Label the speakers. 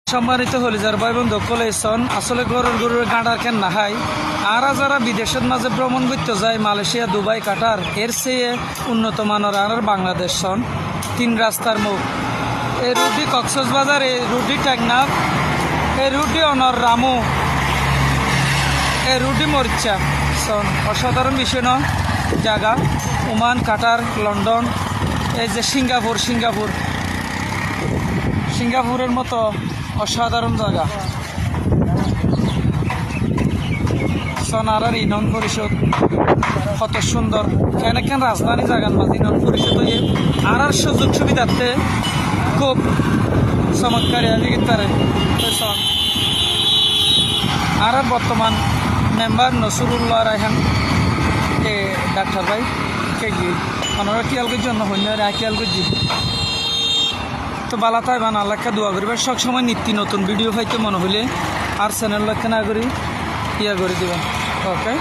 Speaker 1: সম্মানিত হলিজার ভাই বন্ধু কলেছন আসলে গরুর গাঁডার কেন না খাই আর যারা বিদেশের মাঝে ভ্রমণ করতে যায় মালয়েশিয়া দুবাই কাটার এর চেয়ে উন্নত মানের আর বাংলাদেশ সন তিন রাস্তার মুখ এই রুটি কক্সবাজার এই রুটি টেকনাফ এই রুটি অনর রামু এই রুটি মরিচা সন অসাধারণ বিষয় ন জায়গা ওমান কাটার লন্ডন এই যে সিঙ্গাপুরের মতো অসাধারণ জায়গা সোনার ইউনিয়ন পরিষদ কত সুন্দর কেন রাজধানী জায়গার মাঝে ইউনিয়ন পরিষদ হয়ে আর সুযোগ সুবিধার্থে খুব চমৎকার তারে আর বর্তমান মেম্বার নসরুল্লাহ রায়হান এ ডাক্তার ভাই কে গিয়ে ওনারা কিয়ালগের জন্য হইন কিয়ালগের তো বালা তাই বান আল্লাহকে দোয়া করিবার সবসময় নিত্য নতুন ভিডিও পাইতে মনে হইলে আর চ্যানেল লক্ষ্য না করি ইয়া করে দিবেন ওকে।